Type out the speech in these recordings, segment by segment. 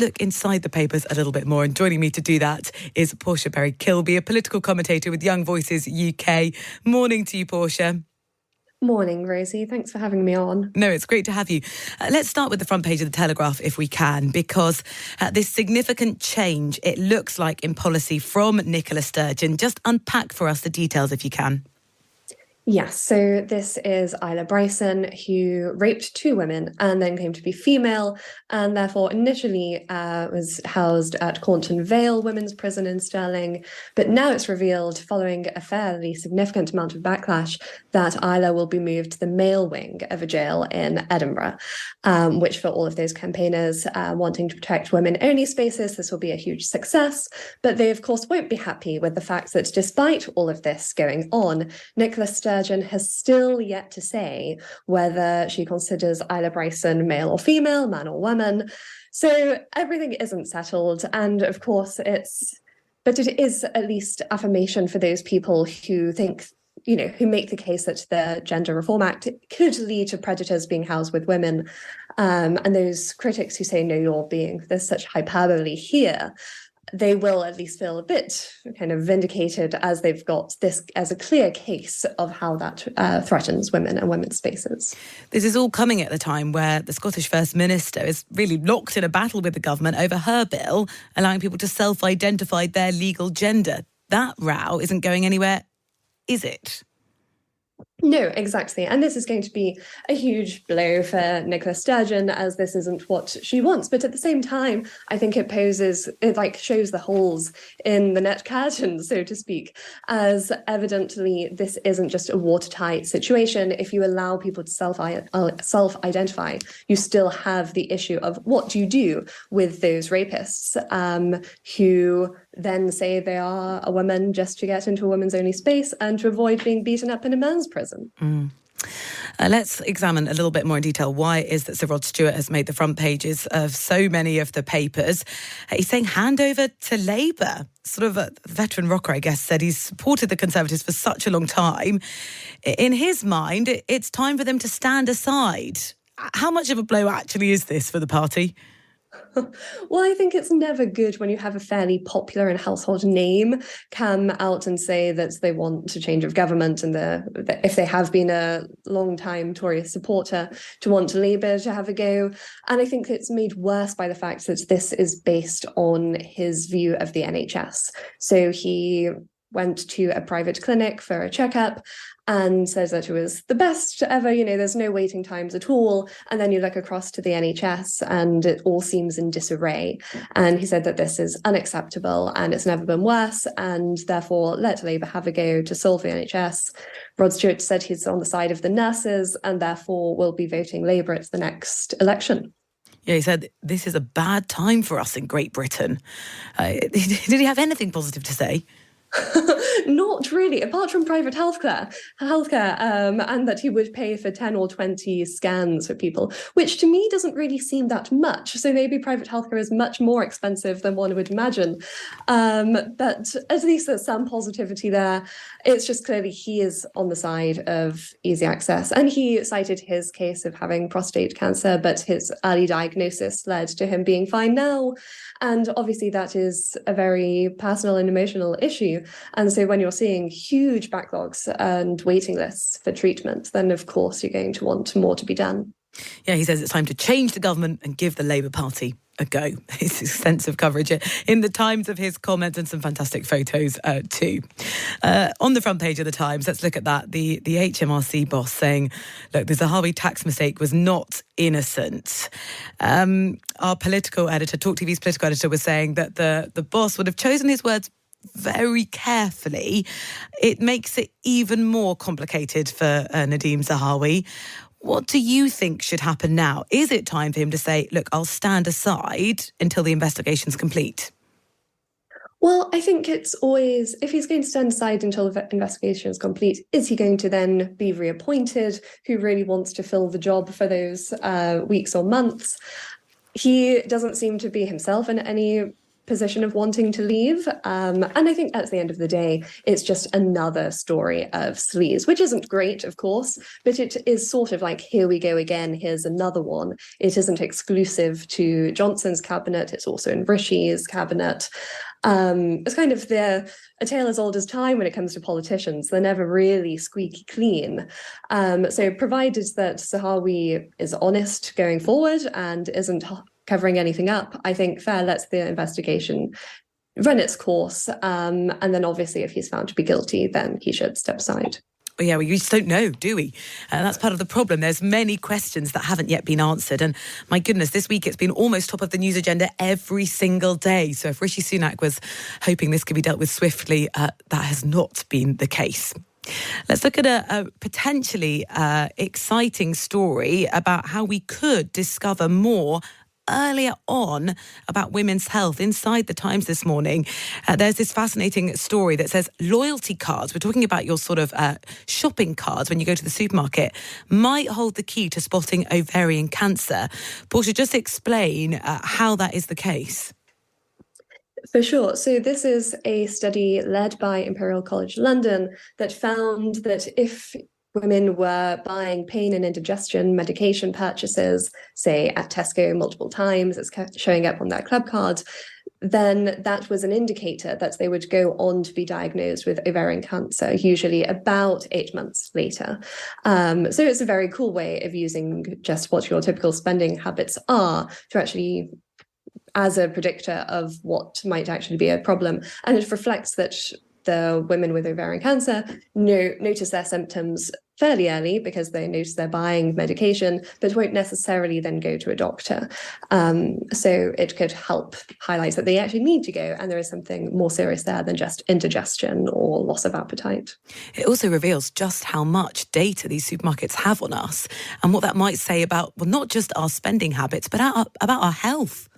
look inside the papers a little bit more. And joining me to do that is Portia Berry-Kilby, a political commentator with Young Voices UK. Morning to you, Portia. Morning, Rosie. Thanks for having me on. No, it's great to have you. Let's start with the front page of the Telegraph, if we can, because this significant change, it looks like, in policy from Nicola Sturgeon. Just unpack for us the details, if you can. Yes, so this is Isla Bryson, who raped 2 women and then claimed to be female, and therefore initially was housed at Cornton Vale Women's Prison in Stirling. But now it's revealed, following a fairly significant amount of backlash, that Isla will be moved to the male wing of a jail in Edinburgh, which for all of those campaigners wanting to protect women-only spaces, this will be a huge success. But they, of course, won't be happy with the fact that despite all of this going on, Nicola Sturgeon has still yet to say whether she considers Isla Bryson male or female, man or woman. So everything isn't settled. And of course, it is at least affirmation for those people who think, who make the case that the Gender Reform Act could lead to predators being housed with women. And those critics who say, no, there's such hyperbole here, they will at least feel a bit kind of vindicated, as they've got this as a clear case of how that threatens women and women's spaces. This is all coming at the time where the Scottish First Minister is really locked in a battle with the government over her bill, allowing people to self-identify their legal gender. That row isn't going anywhere, is it? No, exactly. And this is going to be a huge blow for Nicola Sturgeon, as this isn't what she wants. But at the same time, I think it shows the holes in the net curtain, so to speak, as evidently this isn't just a watertight situation. If you allow people to self-identify, you still have the issue of what do you do with those rapists who then say they are a woman just to get into a women's only space and to avoid being beaten up in a men's prison. Let's examine a little bit more in detail why it is that Sir Rod Stewart has made the front pages of so many of the papers. He's saying hand over to Labour. Sort of a veteran rocker, I guess, said he's supported the Conservatives for such a long time. In his mind, it's time for them to stand aside. How much of a blow actually is this for the party? Well, I think it's never good when you have a fairly popular and household name come out and say that they want a change of government, and if they have been a long-time Tory supporter, to want Labour to have a go. And I think it's made worse by the fact that this is based on his view of the NHS. So he went to a private clinic for a checkup and says that it was the best ever, there's no waiting times at all. And then you look across to the NHS and it all seems in disarray. And he said that this is unacceptable and it's never been worse, and therefore let Labour have a go to solve the NHS. Rod Stewart said he's on the side of the nurses and therefore will be voting Labour at the next election. Yeah, he said this is a bad time for us in Great Britain. Did he have anything positive to say? Not really, apart from private healthcare, and that he would pay for 10 or 20 scans for people, which to me doesn't really seem that much. So maybe private healthcare is much more expensive than one would imagine. But at least there's some positivity there. It's just clearly he is on the side of easy access. And he cited his case of having prostate cancer, but his early diagnosis led to him being fine now. And obviously that is a very personal and emotional issue. And so when you're seeing huge backlogs and waiting lists for treatment, then of course you're going to want more to be done. Yeah, he says it's time to change the government and give the Labour Party a go. His extensive coverage in the Times of his comments, and some fantastic photos too. On the front page of the Times, let's look at that. The HMRC boss saying, look, the Zahawi tax mistake was not innocent. Our political editor, Talk TV's political editor, was saying that the boss would have chosen his words very carefully. It makes it even more complicated for Nadeem Zahawi. What do you think should happen now? Is it time for him to say, look, I'll stand aside until the investigation's complete? Well, I think it's always, if he's going to stand aside until the investigation is complete, is he going to then be reappointed? Who really wants to fill the job for those weeks or months? He doesn't seem to be himself in any position of wanting to leave. And I think at the end of the day, it's just another story of sleaze, which isn't great, of course, but it is sort of like, here we go again, here's another one. It isn't exclusive to Johnson's cabinet, it's also in Rishi's cabinet. It's kind of a tale as old as time when it comes to politicians. They're never really squeaky clean. So provided that Zahawi is honest going forward and isn't covering anything up, I think fair lets the investigation run its course. And then obviously if he's found to be guilty, then he should step aside. Yeah, we just don't know, do we? That's part of the problem. There's many questions that haven't yet been answered. And my goodness, this week it's been almost top of the news agenda every single day. So if Rishi Sunak was hoping this could be dealt with swiftly, that has not been the case. Let's look at a potentially exciting story about how we could discover more earlier on about women's health. Inside the Times this morning, there's this fascinating story that says loyalty cards, we're talking about your sort of shopping cards when you go to the supermarket, might hold the key to spotting ovarian cancer. Portia, just explain how that is the case. For sure. So this is a study led by Imperial College London that found that if women were buying pain and indigestion medication purchases, say at Tesco multiple times, it's showing up on their club card, then that was an indicator that they would go on to be diagnosed with ovarian cancer, usually about 8 months later. So it's a very cool way of using just what your typical spending habits are to actually as a predictor of what might actually be a problem. And it reflects that the women with ovarian cancer notice their symptoms fairly early because they notice they're buying medication, but won't necessarily then go to a doctor. So it could help highlight that they actually need to go and there is something more serious there than just indigestion or loss of appetite. It also reveals just how much data these supermarkets have on us and what that might say about, well, not just our spending habits, but about our health.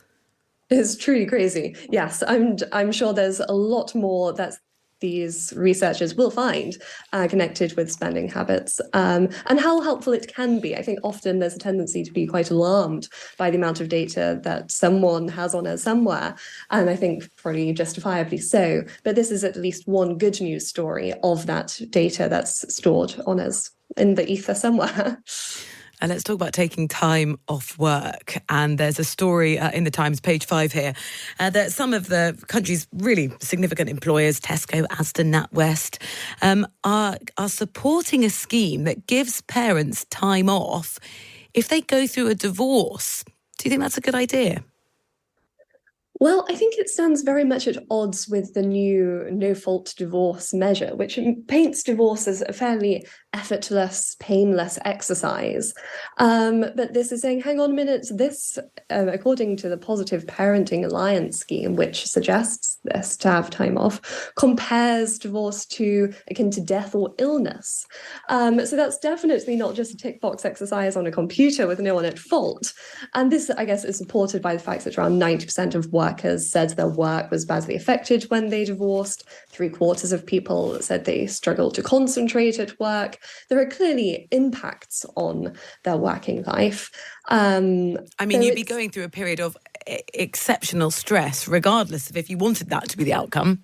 It's truly crazy. Yes, I'm sure there's a lot more that these researchers will find connected with spending habits and how helpful it can be. I think often there's a tendency to be quite alarmed by the amount of data that someone has on us somewhere, and I think probably justifiably so. But this is at least one good news story of that data that's stored on us in the ether somewhere. And let's talk about taking time off work. And there's a story in the Times, page 5 here, that some of the country's really significant employers, Tesco, Asda, NatWest, are supporting a scheme that gives parents time off if they go through a divorce. Do you think that's a good idea? Well, I think it stands very much at odds with the new no-fault divorce measure, which paints divorce as a fairly effortless, painless exercise. But this is saying, hang on a minute, this, according to the Positive Parenting Alliance scheme, which suggests this to have time off, compares divorce to akin to death or illness. So that's definitely not just a tick box exercise on a computer with no one at fault. And this, I guess, is supported by the fact that around 90% of workers said their work was badly affected when they divorced. 3/4 of people said they struggled to concentrate at work. There are clearly impacts on their working life. I mean, you'd be going through a period of exceptional stress, regardless of if you wanted that to be the outcome.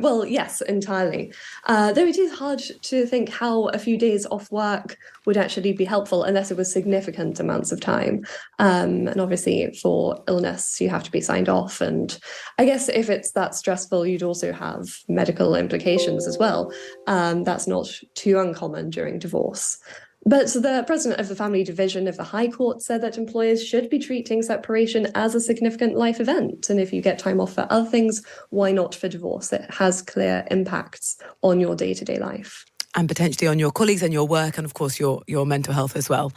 Well, yes, entirely. Though it is hard to think how a few days off work would actually be helpful unless it was significant amounts of time. And obviously for illness, you have to be signed off. And I guess if it's that stressful, you'd also have medical implications as well. That's not too uncommon during divorce. But the president of the family division of the High Court said that employers should be treating separation as a significant life event. And if you get time off for other things, why not for divorce? It has clear impacts on your day-to-day life. And potentially on your colleagues and your work and, of course, your mental health as well.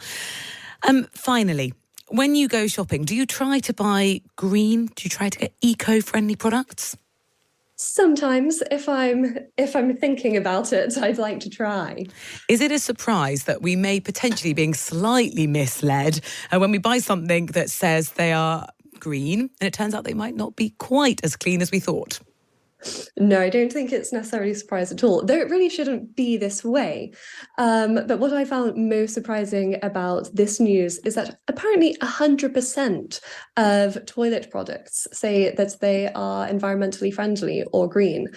Finally, when you go shopping, do you try to buy green? Do you try to get eco-friendly products? Sometimes, if I'm thinking about it, I'd like to try. Is it a surprise that we may potentially being slightly misled when we buy something that says they are green and it turns out they might not be quite as clean as we thought? No, I don't think it's necessarily a surprise at all, though it really shouldn't be this way. But what I found most surprising about this news is that apparently 100% of toilet products say that they are environmentally friendly or green,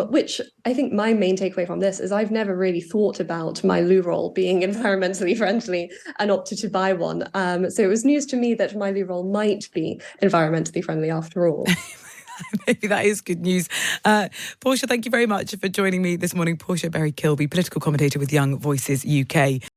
which I think my main takeaway from this is I've never really thought about my loo roll being environmentally friendly and opted to buy one. So it was news to me that my loo roll might be environmentally friendly after all. Maybe that is good news. Portia, thank you very much for joining me this morning. Portia Berry-Kilby, political commentator with Young Voices UK.